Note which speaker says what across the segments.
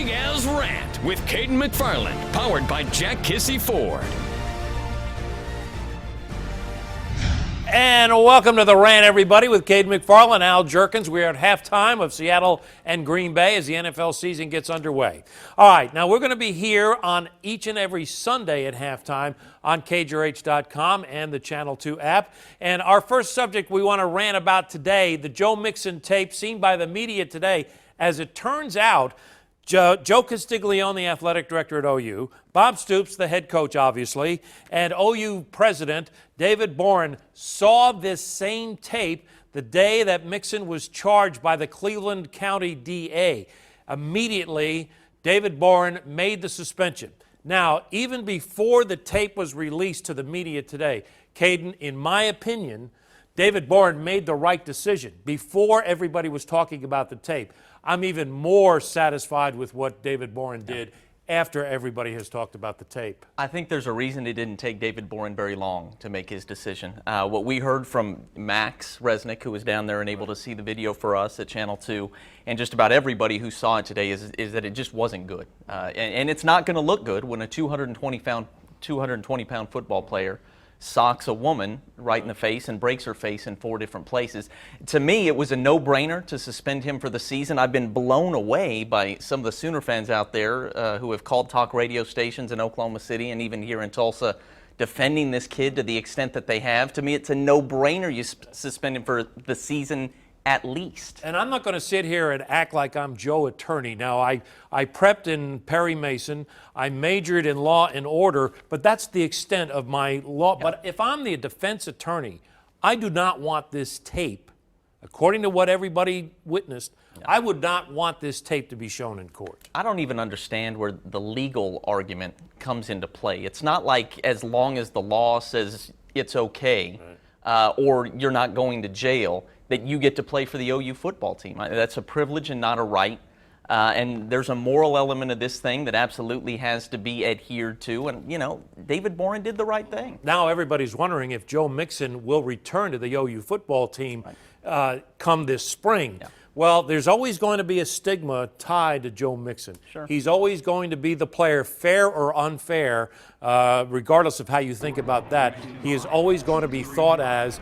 Speaker 1: Big Al's Rant with Cayden McFarland, powered by Jack Kissy Ford.
Speaker 2: And welcome to the Rant, everybody, with Cayden McFarland and Al Jerkins. We're at halftime of Seattle and Green Bay as the NFL season gets underway. All right, now we're going to be here on each and every Sunday at halftime on KJRH.com and the Channel 2 app. And our first subject we want to rant about today, the Joe Mixon tape seen by the media today. As it turns out, Joe Castiglione, the athletic director at OU, Bob Stoops, the head coach, obviously, and OU president David Boren saw this same tape the day that Mixon was charged by the Cleveland County DA. Immediately, David Boren made the suspension. Now, even before the tape was released to the media today, Cayden, in my opinion, David Boren made the right decision before everybody was talking about the tape. I'm even more satisfied with what David Boren did after everybody has talked about the tape.
Speaker 3: I think there's a reason it didn't take David Boren very long to make his decision. What we heard from Max Resnick, who was down there and able to see the video for us at Channel 2, and just about everybody who saw it today is that it just wasn't good. And it's not going to look good when a 220-pound football player socks a woman right in the face and breaks her face in 4 different places. To me, it was a no-brainer to suspend him for the season. I've been blown away by some of the Sooner fans out there who have called talk radio stations in Oklahoma City and even here in Tulsa defending this kid to the extent that they have. To me, it's a no-brainer you suspend him for the season at least.
Speaker 2: And I'm not going to sit here and act like I'm Joe Attorney. Now, I prepped in Perry Mason. I majored in law and order, but that's the extent of my law. Yeah. But if I'm the defense attorney, I do not want this tape, according to what everybody witnessed, I would not want this tape to be shown in court.
Speaker 3: I don't even understand where the legal argument comes into play. It's not like as long as the law says it's okay, or you're not going to jail, that you get to play for the OU football team. That's a privilege and not a right. And there's a moral element of this thing that absolutely has to be adhered to. And, you know, David Boren did the right thing.
Speaker 2: Now everybody's wondering if Joe Mixon will return to the OU football team come this spring. Yeah. Well, there's always going to be a stigma tied to Joe Mixon. Sure. He's always going to be the player, fair or unfair, regardless of how you think about that. He is always going to be thought as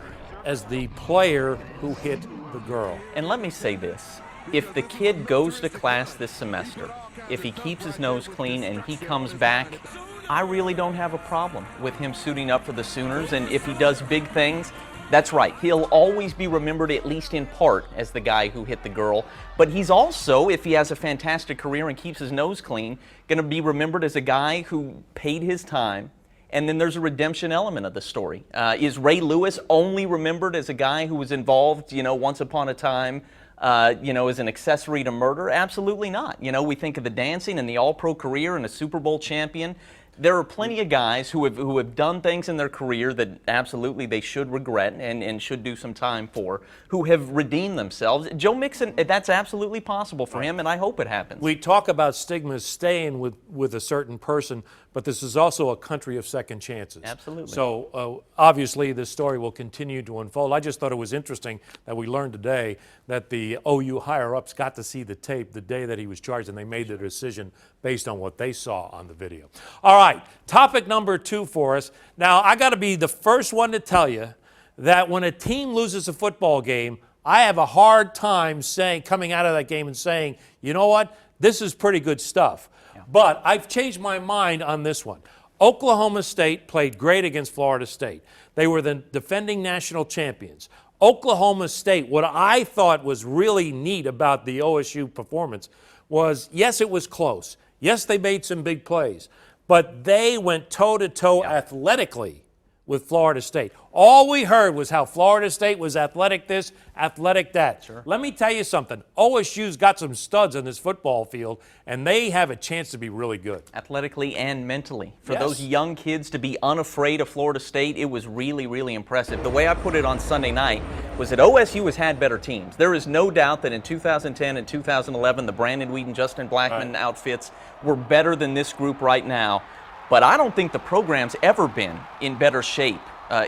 Speaker 2: the player who hit the girl.
Speaker 3: And let me say this. If the kid goes to class this semester, if he keeps his nose clean and he comes back, I really don't have a problem with him suiting up for the Sooners. And if he does big things, that's right. He'll always be remembered, at least in part, as the guy who hit the girl. But he's also, if he has a fantastic career and keeps his nose clean, going to be remembered as a guy who paid his time. And then there's a redemption element of the story. Is Ray Lewis only remembered as a guy who was involved, once upon a time, as an accessory to murder? Absolutely not. We think of the dancing and the All-Pro career and a Super Bowl champion. There are plenty of guys who have done things in their career that absolutely they should regret and should do some time for, who have redeemed themselves. Joe Mixon, that's absolutely possible for him, and I hope it happens.
Speaker 2: We talk about stigmas staying with a certain person, but this is also a country of second chances.
Speaker 3: Absolutely.
Speaker 2: So obviously this story will continue to unfold. I just thought it was interesting that we learned today that the OU higher-ups got to see the tape the day that he was charged, and they made their decision based on what they saw on the video. All right, topic number 2 for us. Now, I got to be the first one to tell you that when a team loses a football game, I have a hard time coming out of that game and saying, you know what, this is pretty good stuff. Yeah. But I've changed my mind on this one. Oklahoma State played great against Florida State. They were the defending national champions. Oklahoma State, what I thought was really neat about the OSU performance was, yes, it was close. Yes, they made some big plays, but they went toe-to-toe athletically with Florida State. All we heard was how Florida State was athletic this, athletic that.
Speaker 3: Sure.
Speaker 2: Let me tell you something. OSU's got some studs on this football field, and they have a chance to be really good.
Speaker 3: Athletically and mentally. For those young kids to be unafraid of Florida State, it was really, really impressive. The way I put it on Sunday night was that OSU has had better teams. There is no doubt that in 2010 and 2011, the Brandon Whedon, Justin Blackman outfits were better than this group right now. But I don't think the program's ever been in better shape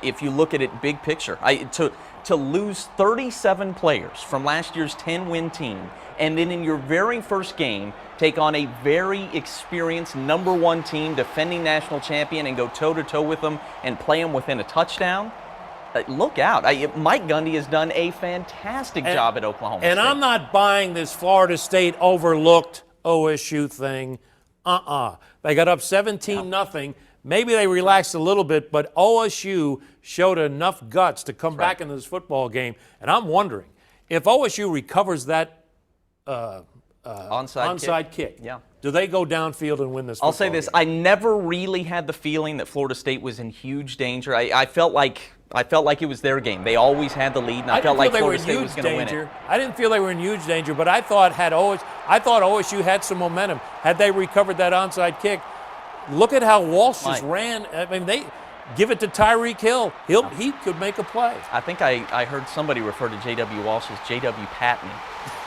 Speaker 3: if you look at it big picture. to lose 37 players from last year's 10-win team, and then in your very first game, take on a very experienced #1 team, defending national champion, and go toe-to-toe with them and play them within a touchdown, look out. Mike Gundy has done a fantastic job at Oklahoma State.
Speaker 2: And I'm not buying this Florida State overlooked OSU thing. They got up 17-0. Maybe they relaxed a little bit, but OSU showed enough guts to come back into this football game. And I'm wondering, if OSU recovers that onside kick, do they go downfield and win this football
Speaker 3: I'll say this.
Speaker 2: game?
Speaker 3: I never really had the feeling that Florida State was in huge danger. I felt like it was their game. They always had the lead, and I felt like Florida State was going to win it.
Speaker 2: I didn't feel they were in huge danger, but I thought OSU had some momentum. Had they recovered that onside kick, look at how Walsh just ran. I mean, they give it to Tyreek Hill. He could make a play.
Speaker 3: I think I heard somebody refer to J.W. Walsh as J.W. Patton.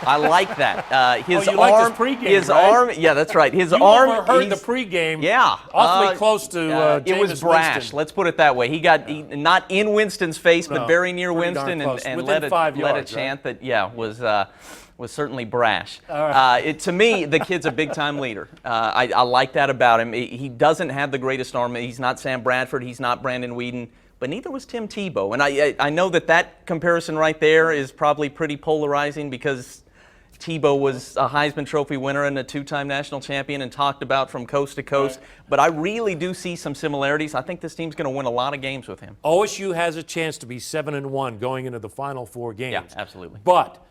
Speaker 3: I like that. His
Speaker 2: you
Speaker 3: arm,
Speaker 2: like his pregame,
Speaker 3: his
Speaker 2: right?
Speaker 3: arm. Yeah, that's right. His
Speaker 2: you
Speaker 3: arm.
Speaker 2: Overheard the pregame.
Speaker 3: Yeah,
Speaker 2: awfully close to.
Speaker 3: It was brash.
Speaker 2: Winston.
Speaker 3: Let's put it that way. He got not in Winston's face, but very near Winston, and led a chant that was certainly brash. To me, the kid's a big-time leader. I like that about him. He doesn't have the greatest arm. He's not Sam Bradford. He's not Brandon Weeden. But neither was Tim Tebow. And I know that comparison right there is probably pretty polarizing, because Tebow was a Heisman Trophy winner and a 2-time national champion and talked about from coast to coast. Right. But I really do see some similarities. I think this team's going to win a lot of games with him.
Speaker 2: OSU has a chance to be 7-1 going into the final 4 games.
Speaker 3: Yeah, absolutely.
Speaker 2: But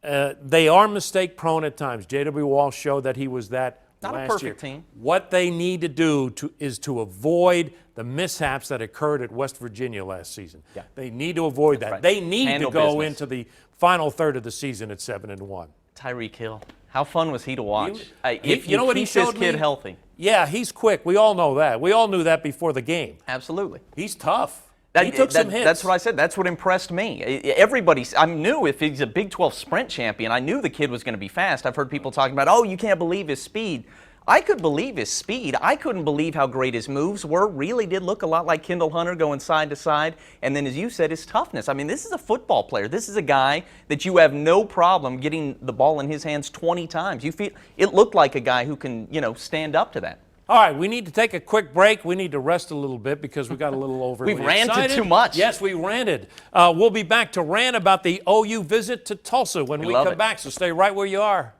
Speaker 2: they are mistake-prone at times. J.W. Walsh showed that he was that
Speaker 3: Not
Speaker 2: last
Speaker 3: a perfect
Speaker 2: year.
Speaker 3: team.
Speaker 2: What they need to do is to avoid the mishaps that occurred at West Virginia last season.
Speaker 3: Yeah.
Speaker 2: They need to avoid that.
Speaker 3: Right.
Speaker 2: They need
Speaker 3: Handle
Speaker 2: to go
Speaker 3: business.
Speaker 2: into the final third of the season at 7-1.
Speaker 3: Tyreek Hill. How fun was he to watch?
Speaker 2: If you know what he
Speaker 3: keep this
Speaker 2: showed
Speaker 3: kid
Speaker 2: me?
Speaker 3: healthy.
Speaker 2: Yeah, he's quick. We all know that. We all knew that before the game.
Speaker 3: Absolutely.
Speaker 2: He's tough. He took some hits.
Speaker 3: That's what I said. That's what impressed me. I knew if he's a Big 12 sprint champion, I knew the kid was going to be fast. I've heard people talking about, oh, you can't believe his speed. I could believe his speed. I couldn't believe how great his moves were. Really did look a lot like Kendall Hunter going side to side. And then, as you said, his toughness. I mean, this is a football player. This is a guy that you have no problem getting the ball in his hands 20 times. You feel it looked like a guy who can, stand up to that.
Speaker 2: All right, we need to take a quick break. We need to rest a little bit because we got a little overly
Speaker 3: We've ranted
Speaker 2: excited.
Speaker 3: too much.
Speaker 2: Yes, we ranted. We'll be back to rant about the OU visit to Tulsa when we come back, so stay right where you are.